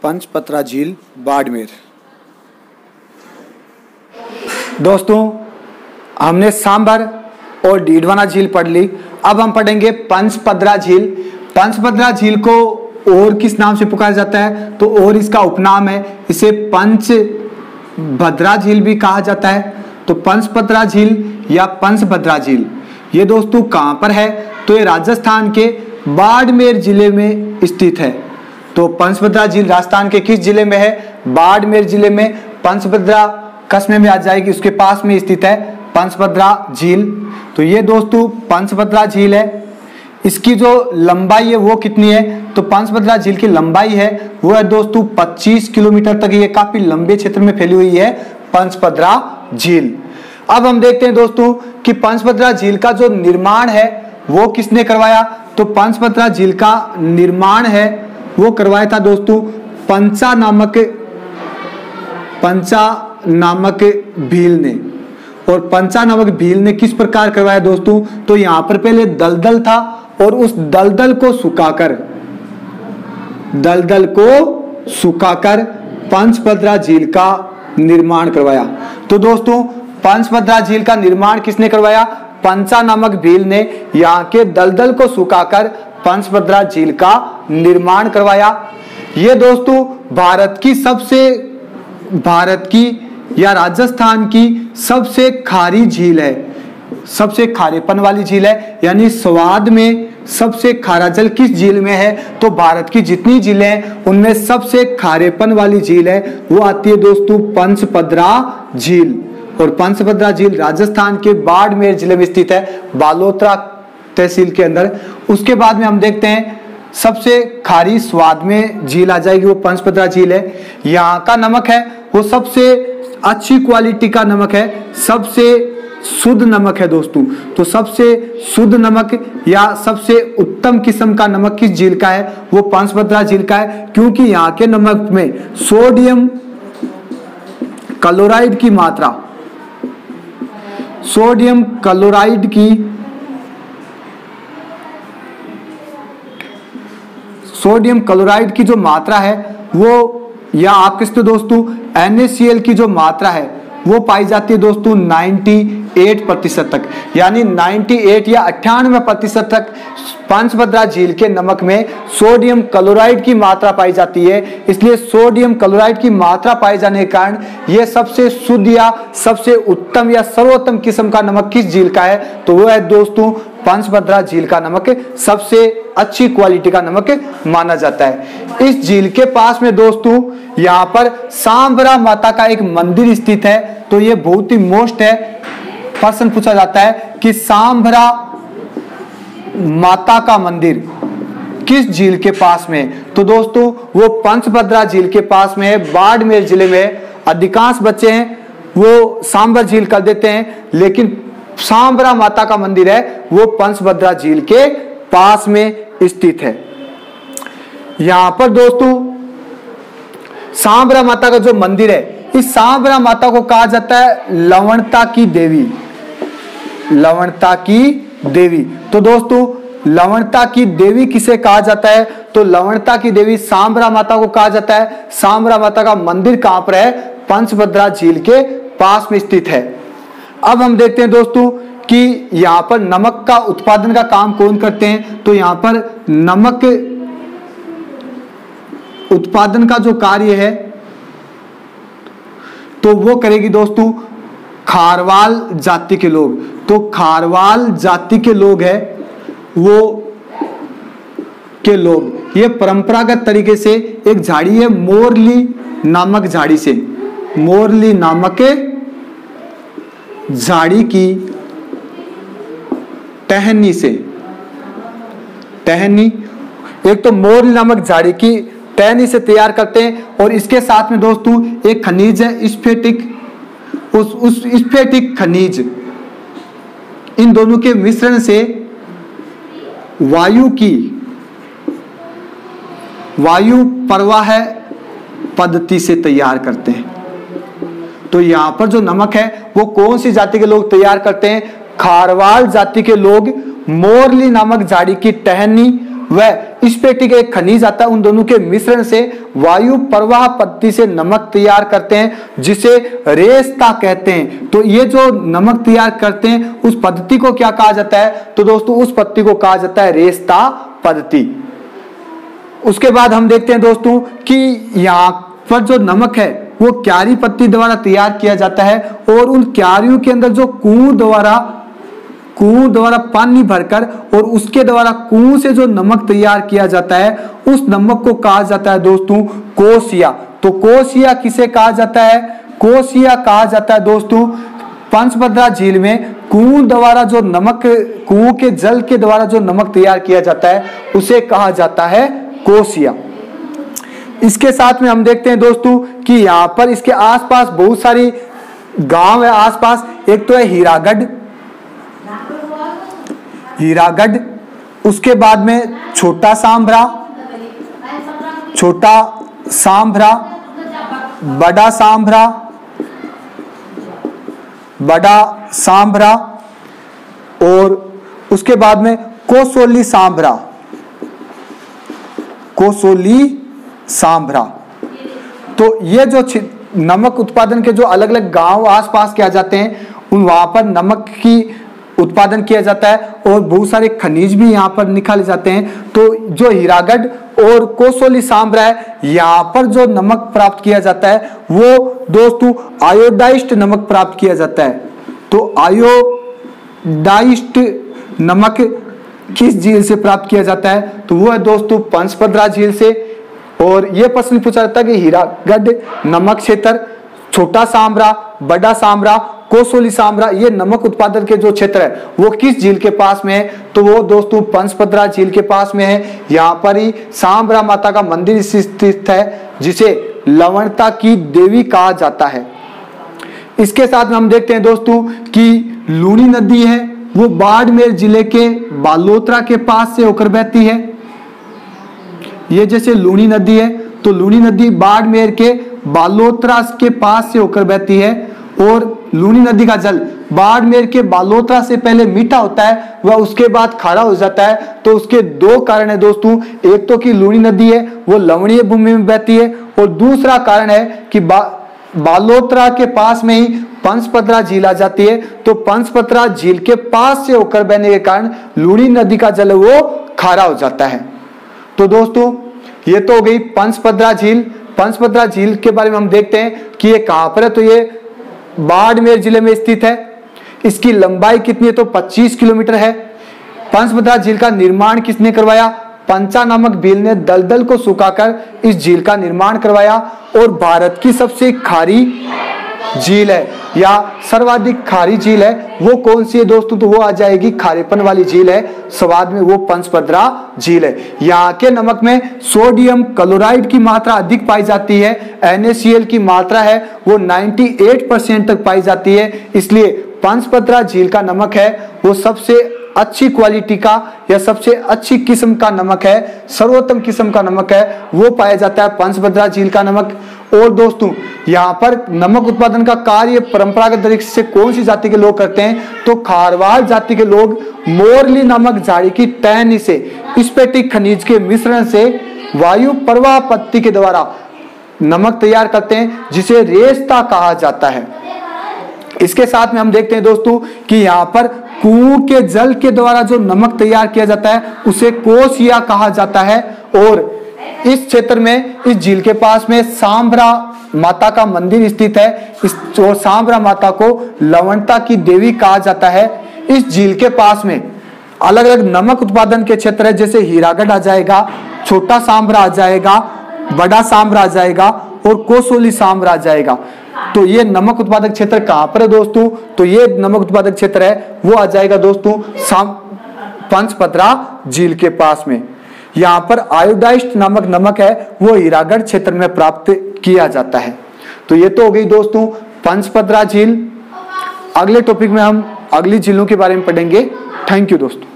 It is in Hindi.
पंचपत्रा झील बाड़मेर। दोस्तों, हमने सांभर और डीडवाना झील पढ़ ली। अब हम पढ़ेंगे पंचपत्रा झील। पंचपत्रा झील को और किस नाम से पुकारा जाता है? तो और इसका उपनाम है, इसे पंचभद्रा झील भी कहा जाता है। तो पंचपत्रा झील या पंचभद्रा झील ये दोस्तों कहाँ पर है? तो ये राजस्थान के बाड़मेर जिले में स्थित है। तो पंचभद्रा झील राजस्थान के किस जिले में है? बाड़मेर जिले में। पंचभद्रा कस्बे में आ जाएगी, उसके पास में स्थित है पंचभद्रा झील। तो ये दोस्तों पंचभद्रा झील है। इसकी जो लंबाई है वो कितनी है? तो पंचभद्रा झील की लंबाई है वो है दोस्तों 25 किलोमीटर तक। ये काफी लंबे क्षेत्र में फैली हुई है पंचभद्रा झील। अब हम देखते हैं दोस्तों कि पंचभद्रा झील का जो निर्माण है वो किसने करवाया? तो पंचभद्रा झील का निर्माण है वो करवाया था दोस्तों पंचा नामक भील ने। और पंचा नामक भील ने किस प्रकार करवाया दोस्तों? तो यहाँ पर पहले दलदल था और उस दलदल को सुखाकर पंचभद्रा झील का निर्माण करवाया। तो दोस्तों पंचभद्रा झील का निर्माण किसने करवाया? पंचा नामक भील ने यहाँ के दलदल को सुखाकर पंचभद्रा झील का निर्माण करवाया। ये दोस्तों भारत की या राजस्थान की सबसे खारी झील है, सबसे खारेपन वाली झील है। यानी स्वाद में सबसे खारा जल किस झील में है? तो भारत की जितनी झीलें हैं उनमें सबसे खारेपन वाली झील है वो आती है दोस्तों पंचभद्रा झील। और पंचभद्रा झील राजस्थान के बाड़मेर जिले में स्थित है, बालोतरा तहसील के अंदर। उसके बाद में हम देखते हैं सबसे खारी स्वाद में झील आ जाएगी, वो पंचभद्रा झील है। यहाँ का नमक है वो सबसे अच्छी क्वालिटी का नमक है, सबसे शुद्ध नमक है दोस्तों। तो सबसे शुद्ध नमक या सबसे उत्तम किस्म का नमक किस झील का है? वो पंचभद्रा झील का है, क्योंकि यहाँ के नमक में सोडियम क्लोराइड की जो मात्रा है वो, या आप कह सकते हो दोस्तों NaCl की जो मात्रा है वो पाई जाती है दोस्तों 98% तक। यानी 98 या 98% तक पंचभद्रा झील के नमक में सोडियम क्लोराइड की मात्रा पाई जाती है। इसलिए सोडियम क्लोराइड की मात्रा पाए जाने के कारण यह सबसे शुद्ध या सबसे उत्तम या सर्वोत्तम किस्म का नमक किस झील का है? तो वो है दोस्तों पंचभद्रा झील का नमक सबसे अच्छी क्वालिटी का नमक माना जाता है। इस झील के पास में दोस्तों यहाँ पर सांभरा माता का एक मंदिर स्थित है। तो ये बहुत ही मोस्ट है, प्रश्न पूछा जाता है कि सांभरा माता का मंदिर किस झील के पास में है? तो दोस्तों वो पंचभद्रा झील के पास में है, बाड़मेर जिले में। अधिकांश बच्चे हैं वो सांभर झील कर देते हैं, लेकिन सांभरा माता का मंदिर है वो पंचभद्रा झील के पास में स्थित है। यहां पर दोस्तों सांभरा माता का जो मंदिर है, इस सांभरा माता को कहा जाता है लवणता की देवी। तो दोस्तों लवणता की देवी किसे कहा जाता है? तो लवणता की देवी सांभरा माता को कहा जाता है। सांभरा माता का मंदिर कहां पर है? पंचभद्रा झील के पास में स्थित है। अब हम देखते हैं दोस्तों कि यहाँ पर नमक का उत्पादन का काम कौन करते हैं? तो यहाँ पर नमक उत्पादन का जो कार्य है तो वो करेगी दोस्तों खारवाल जाति के लोग। तो खारवाल जाति के लोग है ये परंपरागत तरीके से एक झाड़ी है मोरली नामक झाड़ी की टहनी एक तो मोरली नामक झाड़ी की टहनी से तैयार करते हैं। और इसके साथ में दोस्तों एक खनिज है स्फेटिक, उस स्फेटिक खनिज, इन दोनों के मिश्रण से वायु प्रवाह पद्धति से तैयार करते हैं। तो यहाँ पर जो नमक है वो कौन सी जाति के लोग तैयार करते हैं? खारवाल जाति के लोग मोरली नामक झाड़ी की टहनी वह स्फटिक एक खनिज आता है, उन दोनों के मिश्रण से वायु प्रवाह पद्धति से नमक तैयार करते हैं जिसे रेस्ता कहते हैं। तो ये जो नमक तैयार करते हैं उस पद्धति को क्या कहा जाता है? तो दोस्तों उस पद्धति को कहा जाता है रेस्ता पद्धति। उसके बाद हम देखते हैं दोस्तों कि यहाँ पर जो नमक है वो क्यारी पत्ती द्वारा तैयार किया जाता है और उन क्यारियों के अंदर जो कुओं द्वारा पानी भरकर और उसके द्वारा कुओं से जो नमक तैयार किया जाता है उस नमक को कहा जाता है दोस्तों कोसिया। तो कोसिया किसे कहा जाता है? कोसिया कहा जाता है दोस्तों पंचभद्रा झील में कुओं द्वारा जो नमक, कुओं के जल के द्वारा जो नमक तैयार किया जाता है उसे कहा जाता है कोसिया। इसके साथ में हम देखते हैं दोस्तों कि यहाँ पर इसके आसपास बहुत सारी गांव है आसपास। एक तो है हीरागढ़, उसके बाद में छोटा सांभरा, बड़ा सांभरा और उसके बाद में कोसोली सांभरा। तो ये जो नमक उत्पादन के जो अलग अलग गांव आसपास किया जाते हैं उन वहां पर नमक की उत्पादन किया जाता है और बहुत सारे खनिज भी यहाँ पर निकाले जाते हैं। तो जो हीरागढ़ और कोसोली सांभरा है यहाँ पर जो नमक प्राप्त किया जाता है वो दोस्तों आयोडाइज्ड नमक प्राप्त किया जाता है। तो आयोडाइज्ड नमक किस झील से प्राप्त किया जाता है? तो वो है दोस्तों पंचभद्रा झील से। और ये प्रश्न पूछा जाता है कि हीरागढ़ नमक क्षेत्र, छोटा सांभरा, बड़ा सांभरा, कोसोली सांभरा ये नमक उत्पादन के जो क्षेत्र है वो किस झील के पास में है? तो वो दोस्तों पंचभद्रा झील के पास में है। यहाँ पर ही सांभरा माता का मंदिर स्थित है जिसे लवणता की देवी कहा जाता है। इसके साथ में हम देखते हैं दोस्तों कि लूनी नदी है वो बाड़मेर जिले के बालोतरा के पास से होकर बहती है। ये जैसे लूनी नदी है तो लूनी नदी बाड़मेर के बालोतरा के पास से होकर बहती है और लूनी नदी का जल बाड़मेर के बालोतरा से पहले मीठा होता है वह उसके बाद खारा हो जाता है। तो उसके दो कारण है दोस्तों, एक तो कि लूनी नदी है वो लवणीय भूमि में बहती है और दूसरा कारण है कि बालोतरा के पास में ही पंचभद्रा झील आ जाती है। तो पंचभद्रा झील के पास से होकर बहने के कारण लूनी नदी का जल वो खारा हो जाता है। तो दोस्तों ये तो हो गई पंचभद्रा झील। पंचभद्रा झील के बारे में हम देखते हैं कि ये कहां पर है। तो ये बाड़मेर जिले में स्थित है। इसकी लंबाई कितनी है? तो 25 किलोमीटर है। पंचभद्रा झील का निर्माण किसने करवाया? पंचा नामक भील ने दलदल को सुखाकर इस झील का निर्माण करवाया और भारत की सबसे खारी झील है या सर्वाधिक खारी झील है वो कौन सी है दोस्तों? तो वो आ जाएगी खारेपन वाली झील है, स्वाद में वो पंचभद्रा झील है। यहाँ के नमक में सोडियम क्लोराइड की मात्रा अधिक पाई जाती है। NaCl की मात्रा है वो 98% तक पाई जाती है। इसलिए पंचभद्रा झील का नमक है वो सबसे अच्छी क्वालिटी का या सबसे अच्छी किस्म का नमक है, सर्वोत्तम किस्म का नमक है वो पाया जाता है पंचभद्रा झील का नमक। और दोस्तों यहाँ पर नमक उत्पादन का कार्य परंपरागत तरीके से कौन सी जाति के लोग करते हैं? तो खारवाल जाति के लोग मोरली नामक झाड़ी की टहनी से स्फटिक खनिज के मिश्रण से वायु प्रवाह पद्धति के द्वारा नमक तैयार करते हैं जिसे रेस्ता कहा जाता है। इसके साथ में हम देखते हैं दोस्तों कि यहाँ पर कुओं के जल के द्वारा जो नमक तैयार किया जाता है उसे कोसिया कहा जाता है। और इस क्षेत्र में इस झील के पास में सांभरा माता का मंदिर स्थित है। इस और सांभरा माता को लवणता की देवी कहा जाता है। इस झील के पास में अलग अलग नमक उत्पादन के क्षेत्र है जैसे हीरागढ़ आ जाएगा, छोटा सांभरा आ जाएगा, बड़ा सांभरा आ जाएगा और कोसोली सांभरा आ जाएगा। तो ये नमक उत्पादक क्षेत्र कहां पर है दोस्तों? तो ये नमक उत्पादक क्षेत्र है वो आ जाएगा दोस्तों पंचभद्रा झील के पास में। यहाँ पर आयोडाइज्ड नामक नमक है वो हीरागढ़ क्षेत्र में प्राप्त किया जाता है। तो ये तो हो गई दोस्तों पंचभद्रा झील। अगले टॉपिक में हम अगली झीलों के बारे में पढ़ेंगे। थैंक यू दोस्तों।